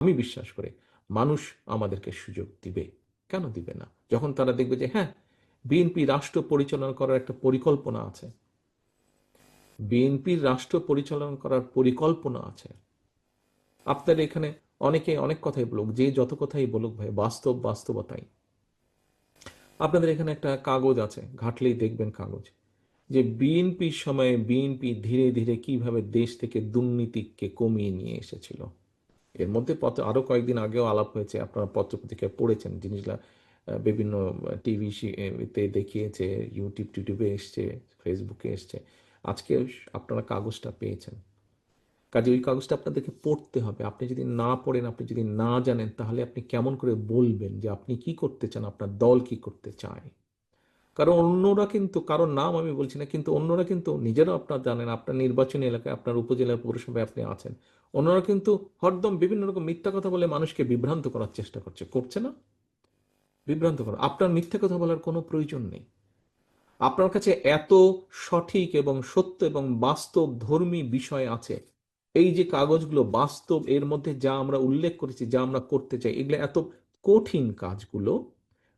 আমি বিশ্বাস করি মানুষ আমাদেরকে সুযোগ দিবে। কেন দিবে না? যখন তারা দেখবে যে হ্যাঁ, বিএনপি রাষ্ট্র পরিচালনা করার একটা পরিকল্পনা আছে। বিএনপির রাষ্ট্র পরিচালনা করার পরিকল্পনা আছে। আপনার এখানে অনেকে অনেক কথাই বলুক, যে যত কথাই বলুক ভাই, বাস্তবতাই। আপনাদের এখানে একটা কাগজ আছে, ঘাটলেই দেখবেন কাগজ, যে বিএনপির সময়ে বিএনপি ধীরে ধীরে কিভাবে দেশ থেকে দুর্নীতিকে কমিয়ে নিয়ে এসেছিল। এর মধ্যে আরো কয়েকদিন আগেও আলাপ হয়েছে, আপনারা পত্রপত্রিকায় পড়েছেন জিনিসগুলা। বিভিন্ন টিভি তে দেখিয়েছে, টিউবে এসছে, ফেসবুকে এসছে। আজকে আপনারা কাগজটা পেয়েছেন। কাজে ওই কাগজটা আপনাদেরকে পড়তে হবে। আপনি যদি না পড়েন, আপনি যদি না জানেন, তাহলে আপনি কেমন করে বলবেন যে আপনি কি করতে চান, আপনার দল কি করতে চায়? কারণ অন্যরা কিন্তু, কারোর নাম আমি বলছি না, কিন্তু অন্যরা কিন্তু নিজেরাও আপনার জানেন, আপনার নির্বাচনী এলাকায়, আপনার উপজেলার পৌরসভায় আপনি আছেন, অন্যরা কিন্তু হরদম বিভিন্ন রকম মিথ্যা কথা বলে মানুষকে বিভ্রান্ত করার চেষ্টা করছে না? বিভ্রান্ত করা, আপনার মিথ্যা কথা বলার কোনো প্রয়োজন নেই। আপনার কাছে এত সঠিক এবং সত্য এবং বাস্তব ধর্মী বিষয় আছে। এই যে কাগজগুলো বাস্তব, এর মধ্যে যা আমরা উল্লেখ করেছি, যা আমরা করতে চাই, এগুলো এত কঠিন কাজগুলো,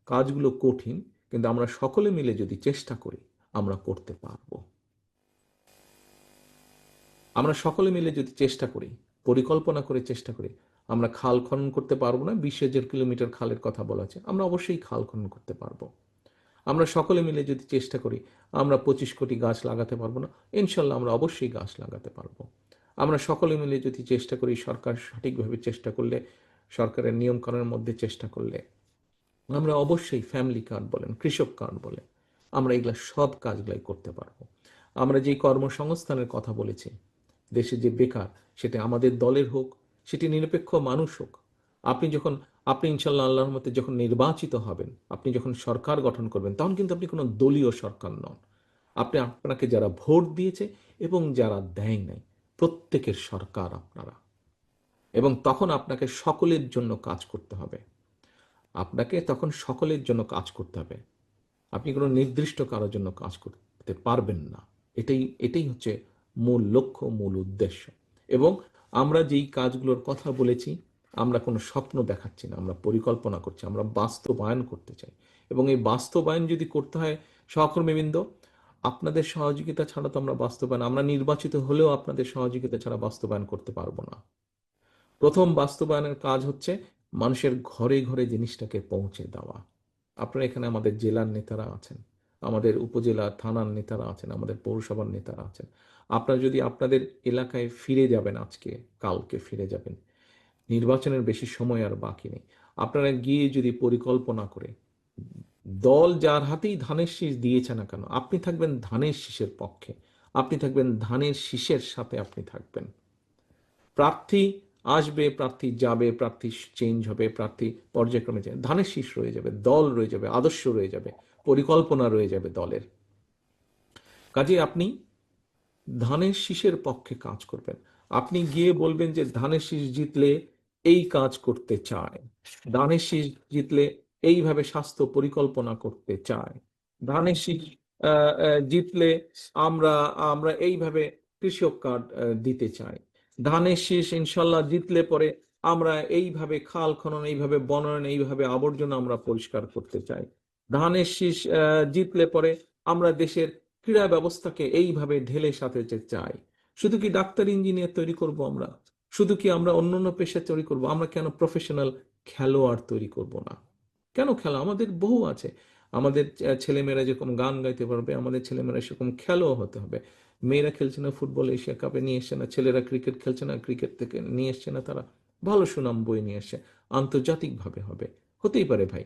কাজগুলো কঠিন, কিন্তু আমরা সকলে মিলে যদি চেষ্টা করি আমরা করতে পারবো। আমরা সকলে মিলে যদি চেষ্টা করি, পরিকল্পনা করে চেষ্টা করি, আমরা খাল খনন করতে পারবো না? 20,000 কিলোমিটার খালের কথা বলা আছে, আমরা অবশ্যই খাল খনন করতে পারবো। আমরা সকলে মিলে যদি চেষ্টা করি, আমরা 25 কোটি গাছ লাগাতে পারবো না? ইনশাল্লাহ আমরা অবশ্যই গাছ লাগাতে পারবো। আমরা সকলে মিলে যদি চেষ্টা করি, সরকার সঠিকভাবে চেষ্টা করলে, সরকারের নিয়মকানুনের মধ্যে চেষ্টা করলে, আমরা অবশ্যই ফ্যামিলি কার্ড বলেন, কৃষক কার্ড বলেন, আমরা এগুলা সব কাজগুলাই করতে পারবো। আমরা যেই কর্মসংস্থানের কথা বলেছি, দেশে যে বেকার, সেটা আমাদের দলের হোক, সেটি নিরপেক্ষ মানুষ হোক, আপনি ইনশাল্লাহ আল্লাহর মতে যখন নির্বাচিত হবেন, আপনি যখন সরকার গঠন করবেন, তখন কিন্তু আপনি কোনো দলীয় সরকার নন। আপনাকে যারা ভোট দিয়েছে এবং যারা দেয় নাই, প্রত্যেকের সরকার আপনারা। এবং তখন আপনাকে সকলের জন্য কাজ করতে হবে। আপনাকে তখন সকলের জন্য কাজ করতে হবে। আপনি কোনো নির্দিষ্ট কারোর জন্য কাজ করতে পারবেন না। এটাই হচ্ছে মূল লক্ষ্য, মূল উদ্দেশ্য। এবং আমরা যেই কাজগুলোর কথা বলেছি, আমরা কোনো স্বপ্ন দেখাচ্ছি না, আমরা পরিকল্পনা করছি, আমরা বাস্তবায়ন করতে চাই। এবং এই বাস্তবায়ন যদি করতে হয়, সহকর্মীবৃন্দ, আপনাদের সহযোগিতা ছাড়া তো আমরা নির্বাচিত হলেও আপনাদের সহযোগিতা ছাড়া বাস্তবায়ন করতে পারবো না। প্রথম বাস্তবায়নের কাজ হচ্ছে মানুষের ঘরে ঘরে জিনিসটাকে পৌঁছে দেওয়া। আপনারা এখানে আমাদের জেলার নেতারা আছেন, আমাদের উপজেলা থানার নেতারা আছেন, আমাদের পৌরসভার নেতারা আছেন। আপনারা যদি আপনাদের এলাকায় ফিরে যাবেন, আজকে কালকে ফিরে যাবেন, নির্বাচনের বেশি সময় আর বাকি নেই। আপনারা গিয়ে যদি পরিকল্পনা করে, দল যার হাতেই ধানের শীষ দিয়েছে না কেন, আপনি থাকবেন ধানের শীষের পক্ষে, আপনি থাকবেন ধানের শীষের সাথে, আপনি থাকবেন। প্রার্থী আসবে, প্রার্থী যাবে, প্রার্থী চেঞ্জ হবে, প্রার্থী পর্যায়ক্রমে ধানের শীষ রয়ে যাবে, দল রয়ে যাবে, আদর্শ রয়ে যাবে, পরিকল্পনা রয়ে যাবে দলের। কাজে আপনি ধানের শীষের পক্ষে কাজ করবেন। আপনি গিয়ে বলবেন যে ধানের শীষ জিতলে এই কাজ করতে চায়, ধানের শীষ জিতলে এইভাবে স্বাস্থ্য পরিকল্পনা করতে চায়, ধানের শীষ জিতলে আমরা আমরা এইভাবে কৃষক কার্ড দিতে চাই, ধানের শীষ ইনশাল্লাহ জিতলে পরে আমরা এইভাবে খাল খনন, এইভাবে বনায়ন, এইভাবে আবর্জনা আমরা পরিষ্কার করতে চাই, ধানের শীষ জিতলে পরে আমরা দেশের ক্রীড়া ব্যবস্থাকে এইভাবে ঢেলে সাজাতে চাই। শুধু কি ডাক্তার ইঞ্জিনিয়ার তৈরি করব আমরা? শুধু কি আমরা অন্যান্য পেশা তৈরি করব? আমরা কেন প্রফেশনাল খেলোয়াড় তৈরি করব না? কেন খেলা আমাদের বহু আছে। আমাদের ছেলেমেয়েরা যেরকম গান গাইতে পারবে, আমাদের ছেলেমেয়েরা সেরকম খেলোয়াড় হতে হবে। মেয়েরা খেলছে না ফুটবল, এশিয়া কাপে নিয়ে এসছে না, ছেলেরা ক্রিকেট খেলছে না, ক্রিকেট থেকে নিয়ে এসছে না, তারা ভালো সুনাম বয়ে নিয়ে এসছে, আন্তর্জাতিক ভাবে হবে, হতেই পারে ভাই।